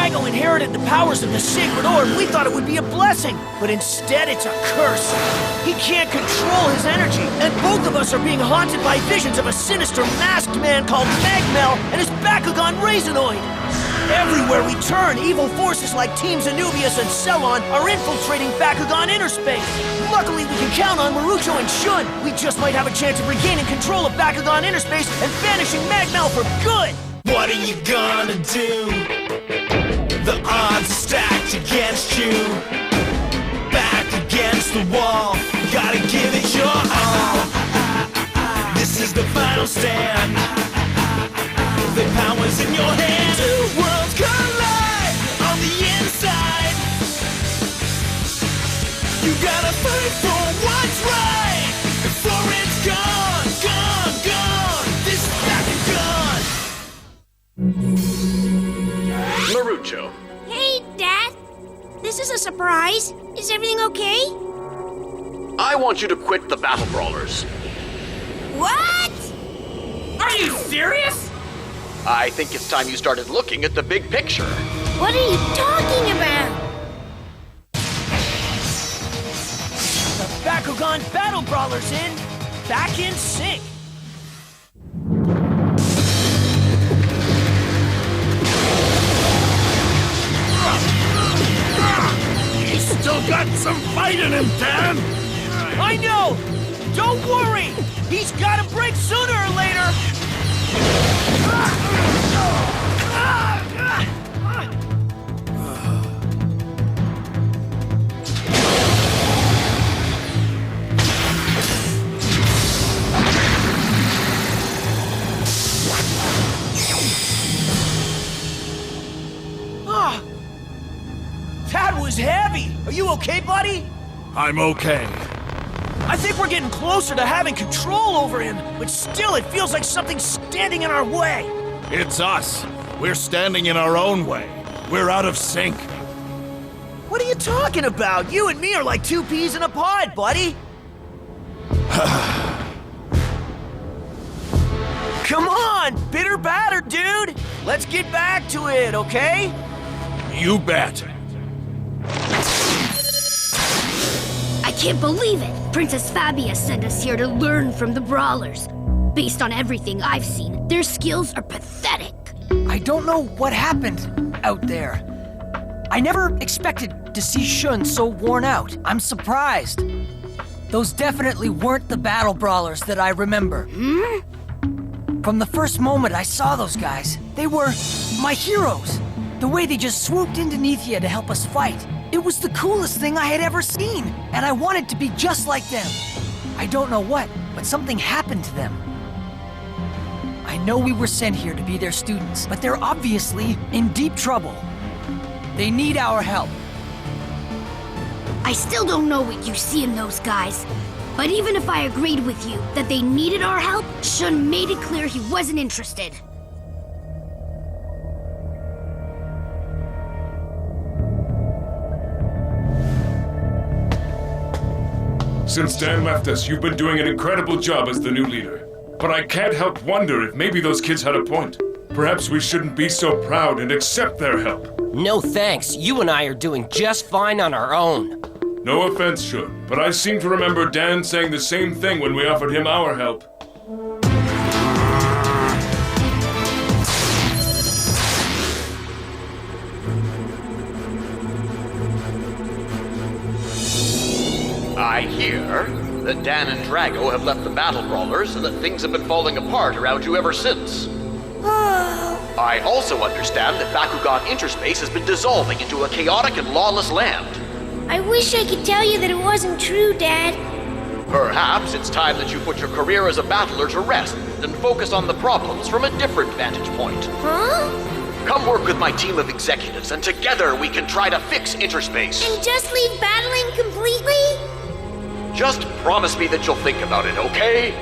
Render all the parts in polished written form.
Drago inherited the powers of the Sacred Orb, we thought it would be a blessing. But instead, it's a curse. He can't control his energy, and both of us are being haunted by visions of a sinister masked man called Magmel and his Bakugan Razanoid. Everywhere we turn, evil forces like Teams Anubius and Cellon are infiltrating Bakugan inner space. Luckily, we can count on Marucho and Shun. We just might have a chance of regaining control of Bakugan inner space and banishing Magmel for good. What are you gonna do? The odds are stacked against you. Back against the wall, gotta give it your all. This is the final stand. The power's in your hands. Two worlds collide on the inside. You gotta fight for what's right before it's gone, gone, gone. This is Bakugan. Marucho. Hey, Dad. This is a surprise. Is everything okay? I want you to quit the Battle Brawlers. What? Are you serious? I think it's time you started looking at the big picture. What are you talking about? The Bakugan Battle Brawlers back in sync. He's still got some fight in him, Dan. I know! Don't worry! He's gotta break sooner or later! That was heavy! Are you okay, buddy? I'm okay. I think we're getting closer to having control over him, but still it feels like something's standing in our way. It's us. We're standing in our own way. We're out of sync. What are you talking about? You and me are like two peas in a pod, buddy. Come on, bitter batter, dude. Let's get back to it, okay? You bet. I can't believe it. Princess Fabia sent us here to learn from the Brawlers. Based on everything I've seen, their skills are pathetic. I don't know what happened out there. I never expected to see Shun so worn out. I'm surprised. Those definitely weren't the Battle Brawlers that I remember. From the first moment I saw those guys, they were my heroes. The way they just swooped into Nethia to help us fight. It was the coolest thing I had ever seen, and I wanted to be just like them. I don't know what, but something happened to them. I know we were sent here to be their students, but they're obviously in deep trouble. They need our help. I still don't know what you see in those guys. But even if I agreed with you that they needed our help, Shun made it clear he wasn't interested. Since Dan left us, you've been doing an incredible job as the new leader. But I can't help wonder if maybe those kids had a point. Perhaps we shouldn't be so proud and accept their help. No thanks. You and I are doing just fine on our own. No offense, Shun, but I seem to remember Dan saying the same thing when we offered him our help. I hear that Dan and Drago have left the Battle Brawlers and that things have been falling apart around you ever since. I also understand that Bakugan Interspace has been dissolving into a chaotic and lawless land. I wish I could tell you that it wasn't true, Dad. Perhaps it's time that you put your career as a battler to rest and focus on the problems from a different vantage point. Huh? Come work with my team of executives, and together we can try to fix Interspace. And just leave battling completely? Just promise me that you'll think about it, okay?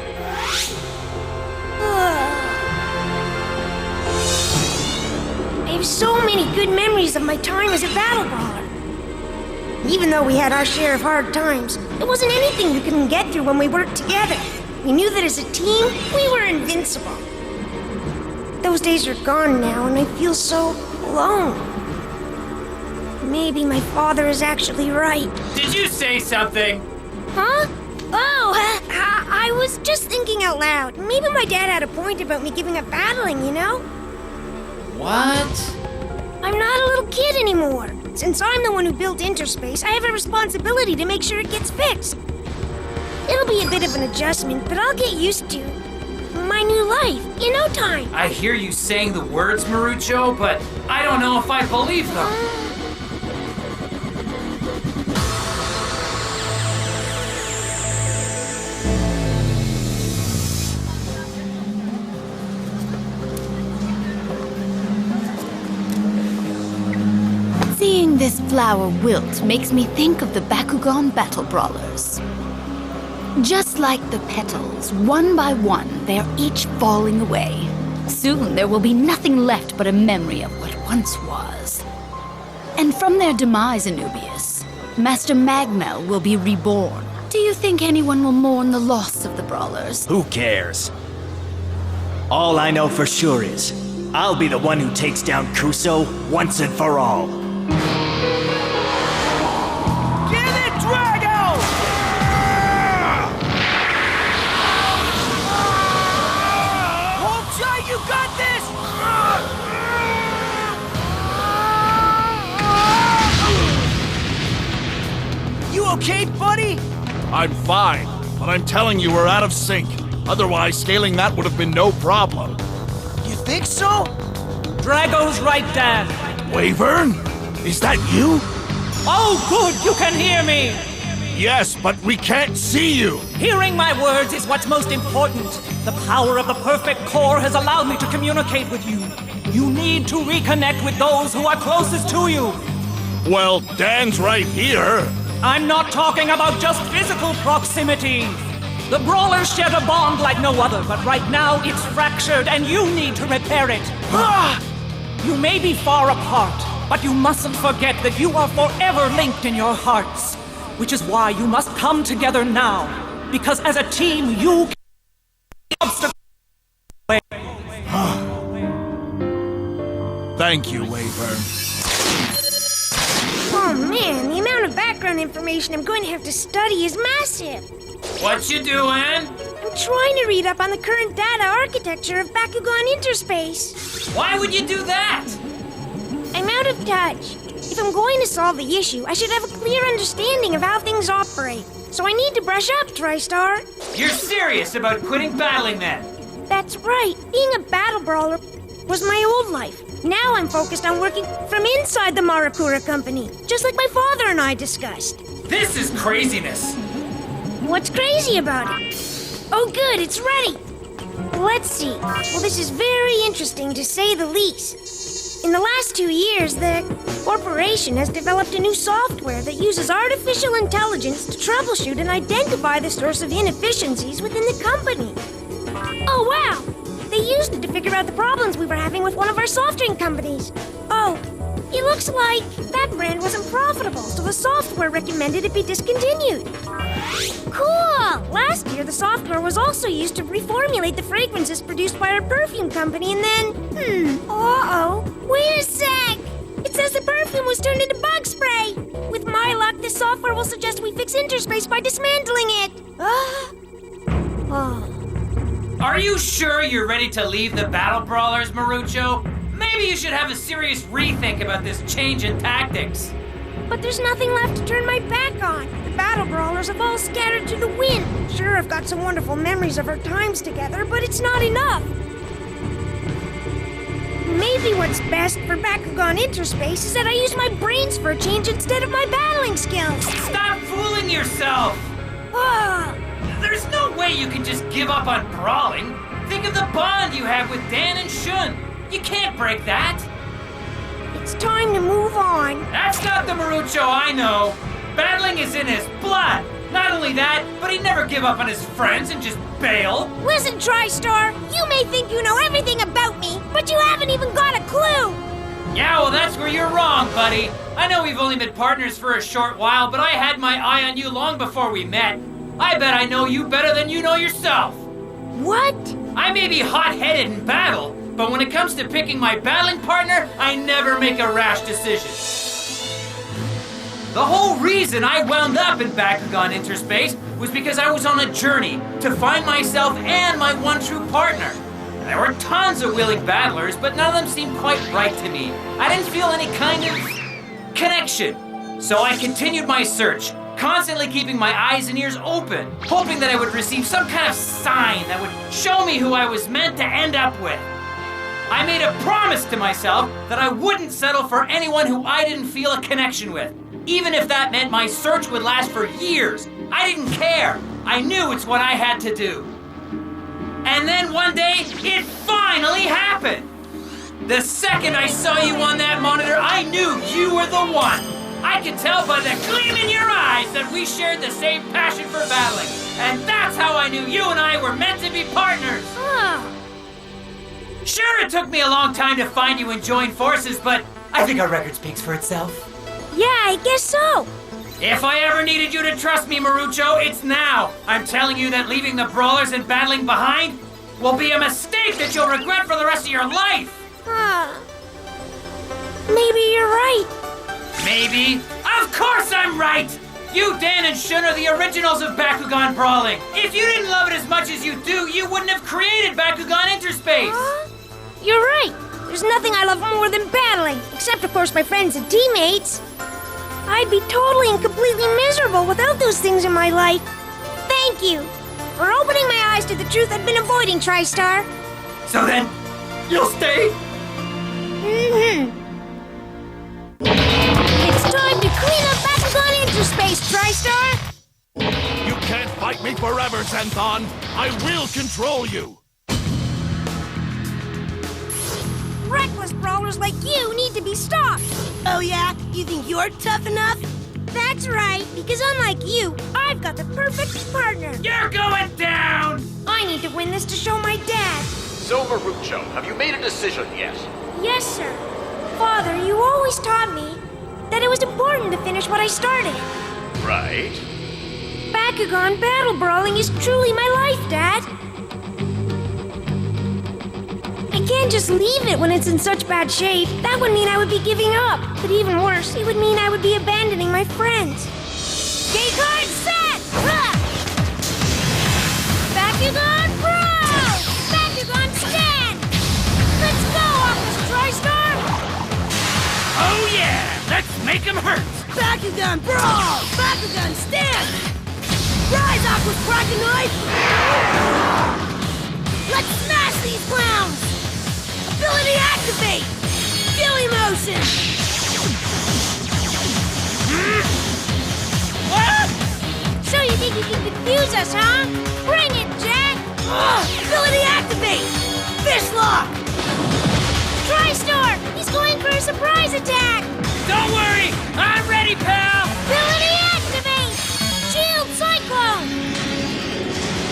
I have so many good memories of my time as a battle brawler. Even though we had our share of hard times, it wasn't anything we couldn't get through when we worked together. We knew that as a team, we were invincible. Those days are gone now, and I feel so alone. Maybe my father is actually right. Did you say something? Huh? Oh, I was just thinking out loud. Maybe my dad had a point about me giving up battling, you know? What? I'm not a little kid anymore. Since I'm the one who built Interspace, I have a responsibility to make sure it gets fixed. It'll be a bit of an adjustment, but I'll get used to my new life in no time. I hear you saying the words, Marucho, but I don't know if I believe them. Seeing this flower wilt makes me think of the Bakugan battle brawlers. Just like the petals, one by one, they are each falling away. Soon there will be nothing left but a memory of what once was. And from their demise, Anubius, Master Magmel will be reborn. Do you think anyone will mourn the loss of the brawlers? Who cares? All I know for sure is, I'll be the one who takes down Kuso once and for all. Get it, Drago! Hold tight, you got this! You okay, buddy? I'm fine, but I'm telling you we're out of sync. Otherwise, scaling that would have been no problem. You think so? Drago's right, Dan. Wavern? Is that you? Oh, good, you can hear me. Yes, but we can't see you. Hearing my words is what's most important. The power of the perfect core has allowed me to communicate with you. You need to reconnect with those who are closest to you. Well, Dan's right here. I'm not talking about just physical proximity. The brawlers share a bond like no other, but right now it's fractured and you need to repair it. You may be far apart, but you mustn't forget that you are forever linked in your hearts. Which is why you must come together now. Because as a team, you can obstacle. Thank you, Wavern. Oh man, the amount of background information I'm going to have to study is massive. What you doing? I'm trying to read up on the current data architecture of Bakugan Interspace. Why would you do that? I'm out of touch. If I'm going to solve the issue, I should have a clear understanding of how things operate. So I need to brush up, TriStar. You're serious about quitting battling then? That's right. Being a battle brawler was my old life. Now I'm focused on working from inside the Marakura company, just like my father and I discussed. This is craziness. What's crazy about it? Oh good, it's ready. Let's see. Well, this is very interesting to say the least. In the last 2 years, the corporation has developed a new software that uses artificial intelligence to troubleshoot and identify the source of inefficiencies within the company. Oh, wow! They used it to figure out the problems we were having with one of our soft drink companies. Oh, it looks like that brand wasn't profitable, so the software recommended it be discontinued. Cool! Last year, the software was also used to reformulate the fragrances produced by our perfume company, and then... uh-oh. Wait a sec! It says the perfume was turned into bug spray! With my luck, this software will suggest we fix Interspace by dismantling it! Oh. Are you sure you're ready to leave the battle brawlers, Marucho? Maybe you should have a serious rethink about this change in tactics. But there's nothing left to turn my back on. The battle brawlers have all scattered to the wind. Sure, I've got some wonderful memories of our times together, but it's not enough. Maybe what's best for Bakugan Interspace is that I use my brains for a change instead of my battling skills. Stop fooling yourself! Ah. There's no way you can just give up on brawling. Think of the bond you have with Dan and Shun. You can't break that. It's time to move on. That's not the Marucho I know. Battling is in his blood. Not only that, but he'd never give up on his friends and just bail. Listen, TriStar, you may think you know everything about me, but you haven't even got a clue. Yeah, well, that's where you're wrong, buddy. I know we've only been partners for a short while, but I had my eye on you long before we met. I bet I know you better than you know yourself. What? I may be hot-headed in battle, but when it comes to picking my battling partner, I never make a rash decision. The whole reason I wound up in Bakugan Interspace was because I was on a journey to find myself and my one true partner. There were tons of willing battlers, but none of them seemed quite right to me. I didn't feel any kind of connection. So I continued my search, constantly keeping my eyes and ears open, hoping that I would receive some kind of sign that would show me who I was meant to end up with. I made a promise to myself that I wouldn't settle for anyone who I didn't feel a connection with, even if that meant my search would last for years. I didn't care. I knew it's what I had to do. And then one day, it finally happened. The second I saw you on that monitor, I knew you were the one. I could tell by the gleam in your eyes that we shared the same passion for battling. And that's how I knew you and I were meant to be partners. Oh. Sure, it took me a long time to find you and join forces, but I think our record speaks for itself. Yeah, I guess so. If I ever needed you to trust me, Marucho, it's now. I'm telling you that leaving the brawlers and battling behind will be a mistake that you'll regret for the rest of your life. Maybe you're right. Maybe? Of course I'm right! You, Dan, and Shun are the originals of Bakugan Brawling. If you didn't love it as much as you do, you wouldn't have created Bakugan Interspace. You're right. There's nothing I love more than battling, except, of course, my friends and teammates. I'd be totally and completely miserable without those things in my life. Thank you for opening my eyes to the truth I've been avoiding, TriStar. So then, you'll stay? Mm-hmm. It's time to clean up Bakugan Interspace, TriStar! You can't fight me forever, Zenthon! I will control you! Reckless brawlers like you need to be stopped! Oh yeah? You think you're tough enough? That's right, because unlike you, I've got the perfect partner! You're going down! I need to win this to show my dad! So, Marucho, have you made a decision yet? Yes, sir. Father, you always taught me that it was important to finish what I started. Right. Bakugan battle brawling is truly my life, Dad. I can't just leave it when it's in such bad shape. That would mean I would be giving up. But even worse, it would mean I would be abandoning my friends. Gate card set! Ha! Bakugan brawl! Bakugan stand! Let's go, Office TriStar! Oh yeah! Let's make him hurt! Bakugan brawl! Bakugan stand! Rise, Aqua's Krakenoid! Let's smash these clowns! Ability activate! Skill emotion! So you think you can confuse us, huh? Bring it, Jack! Ability activate! Fish lock! TriStar! He's going for a surprise attack! Don't worry! I'm ready, pal! Ability activate! Shield Cyclone!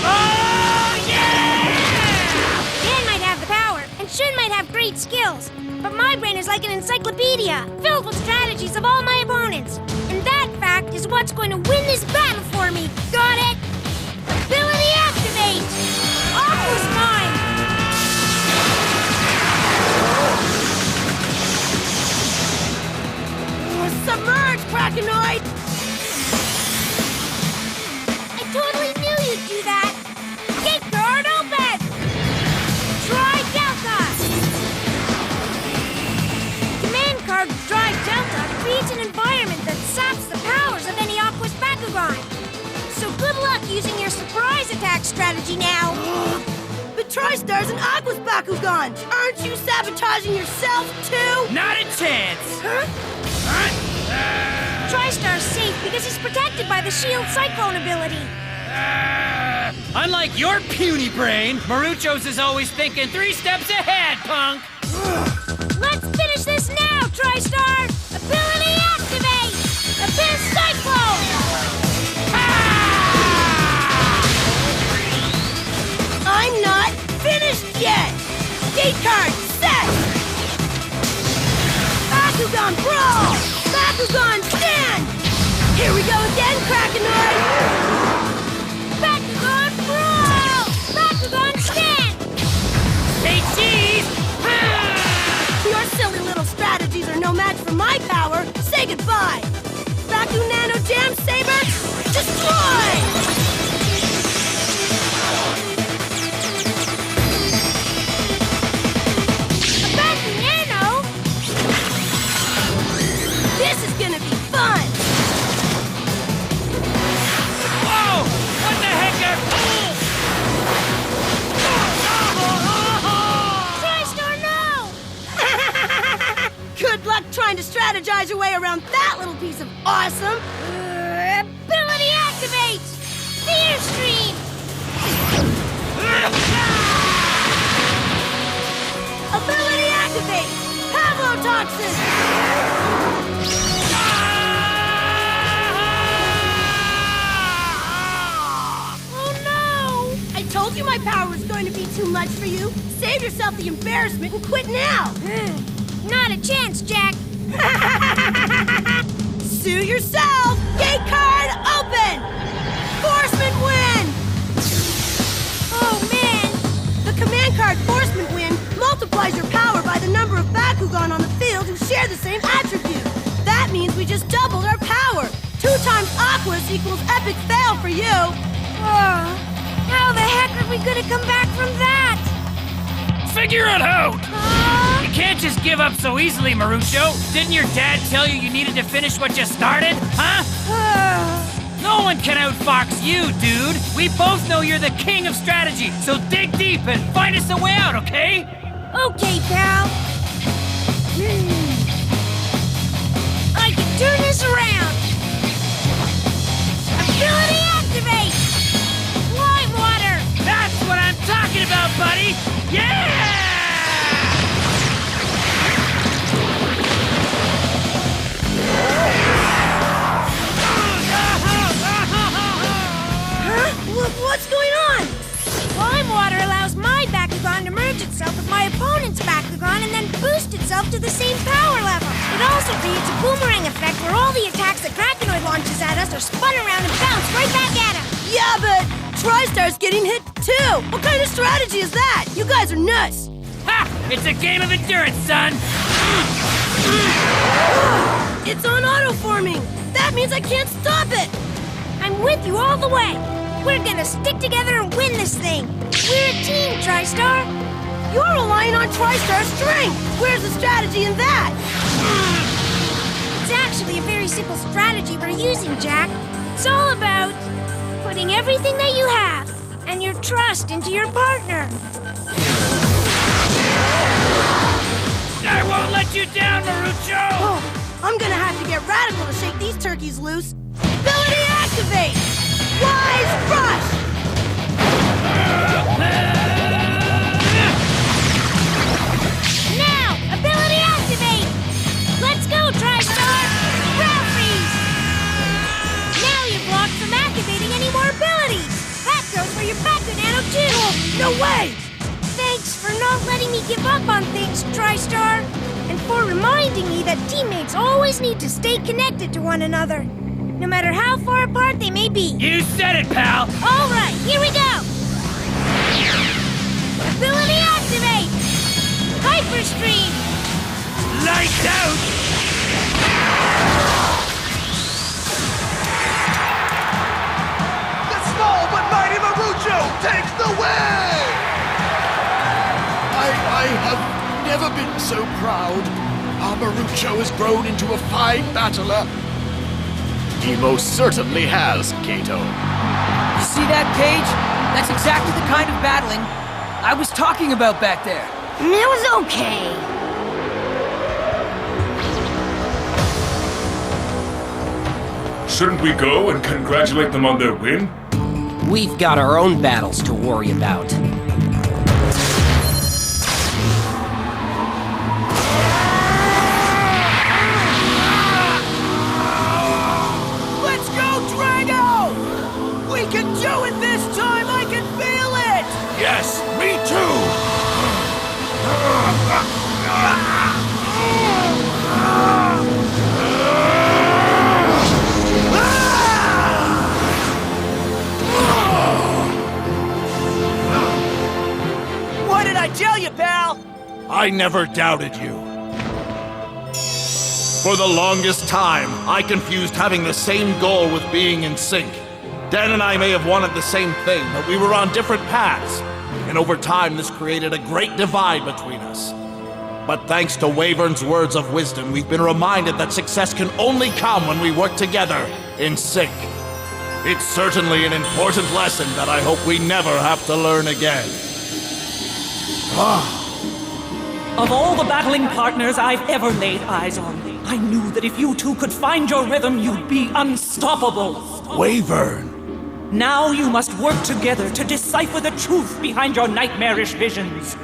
Oh, yeah! Dan might have the power, and Shun might have great skills. But my brain is like an encyclopedia, filled with strategies of all my opponents. And that fact is what's going to win this battle for me. Got it? Ability activate! Aqua's mine! Submerge, Krakenoid! I totally knew you'd do that! Gate guard open! Try Delta! Command card Try Delta creates an environment that saps the powers of any Aqua's Bakugan. So good luck using your surprise attack strategy now! But TriStar's an Aqua's Bakugan! Aren't you sabotaging yourself, too? Not a chance! TriStar's safe because he's protected by the Shield Cyclone ability. Unlike your puny brain, Marucho's is always thinking 3 steps ahead, punk! Let's finish this now, TriStar! Ability activate! Abyss Cyclone! I'm not finished yet! Gate card set! Bakugan brawl! Bakugan stand! Here we go again, Krakenoid! Bakugan brawl! Bakugan stand! Hey, cheese! Your silly little strategies are no match for my power! Say goodbye! Baku Nano Jam Saber, destroy! A Baku Nano? This is gonna be fun! Whoa! What the heck are... TriStar, no! Good luck trying to strategize your way around that little piece of awesome! Ability activate! Fear Stream! Ability activate! Pavlotoxin! Oh no! I told you my power was going to be too much for you. Save yourself the embarrassment and quit now! Not a chance, Jack. Sue yourself! Gate card open! Forceman win! Oh, man. The command card Forceman win multiplies your power by the number of Bakugan on the field who share the same attribute. That means we just doubled our power. 2 times Aquas equals epic fail for you. Oh, how the heck are we gonna come back from that? Figure it out! You can't just give up so easily, Marucho. Didn't your dad tell you you needed to finish what you started? Huh? No one can outfox you, dude. We both know you're the king of strategy, so dig deep and find us a way out, okay? Okay, pal. I can turn this around. Ability activate! Lime water! That's what I'm talking about, buddy! Yeah! What's going on? Lime water allows my Bakugan to merge itself with my opponent's Bakugan and then boost itself to the same power level. It also creates a boomerang effect where all the attacks that Krakenoid launches at us are spun around and bounced right back at him. Yeah, but TriStar's getting hit too. What kind of strategy is that? You guys are nuts. Ha! It's a game of endurance, son! It's on auto-forming. That means I can't stop it. I'm with you all the way. We're gonna stick together and win this thing. We're a team, TriStar. You're relying on TriStar's strength. Where's the strategy in that? It's actually a very simple strategy we're using, Jack. It's all about putting everything that you have and your trust into your partner. I won't let you down, Marucho! Oh, I'm gonna have to get radical to shake these turkeys loose. Ability activate! Wise Rush! Now, ability activate! Let's go, TriStar! Ground freeze! Now you're blocked from activating any more abilities! That goes for your Baku Nano too! Oh, no way! Thanks for not letting me give up on things, TriStar! And for reminding me that teammates always need to stay connected to one another, no matter how far apart they may be. You said it, pal! All right, here we go! Ability activate! Hyper Stream! Lights out! The small but mighty Marucho takes the way! I have never been so proud. Our Marucho has grown into a fine battler. He most certainly has, Kato. You see that, Cage? That's exactly the kind of battling I was talking about back there. It was okay. Shouldn't we go and congratulate them on their win? We've got our own battles to worry about. Let's go, Drago! We can do it this time! I can feel it! Yes, me too! What did I tell you, pal? I never doubted you. For the longest time, I confused having the same goal with being in sync. Dan and I may have wanted the same thing, but we were on different paths. And over time, this created a great divide between us. But thanks to Wyvern's words of wisdom, we've been reminded that success can only come when we work together, in sync. It's certainly an important lesson that I hope we never have to learn again. Of all the battling partners I've ever laid eyes on, I knew that if you two could find your rhythm, you'd be unstoppable. Wyvern! Now you must work together to decipher the truth behind your nightmarish visions.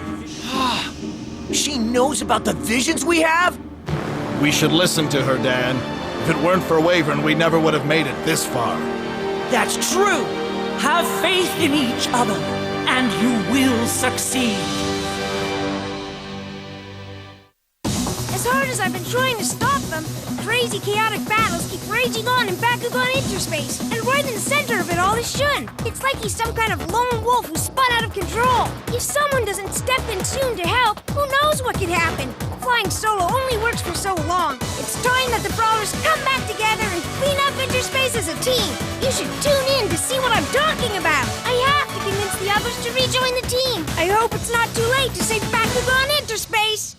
She knows about the visions we have? We should listen to her, Dan. If it weren't for Wyvern, we never would have made it this far. That's true! Have faith in each other, and you will succeed. As hard as I've been trying to stop them, the crazy, chaotic battles keep raging on in Bakugan Interspace, and right in the center of it all is Shun. It's like he's some kind of lone wolf who spun out of control. If someone doesn't step in soon to help, who knows what could happen? Flying solo only works for so long. It's time that the Brawlers come back together and clean up Interspace as a team. You should tune in to see what I'm talking about. I have to convince the others to rejoin the team. I hope it's not too late to save Bakugan Interspace.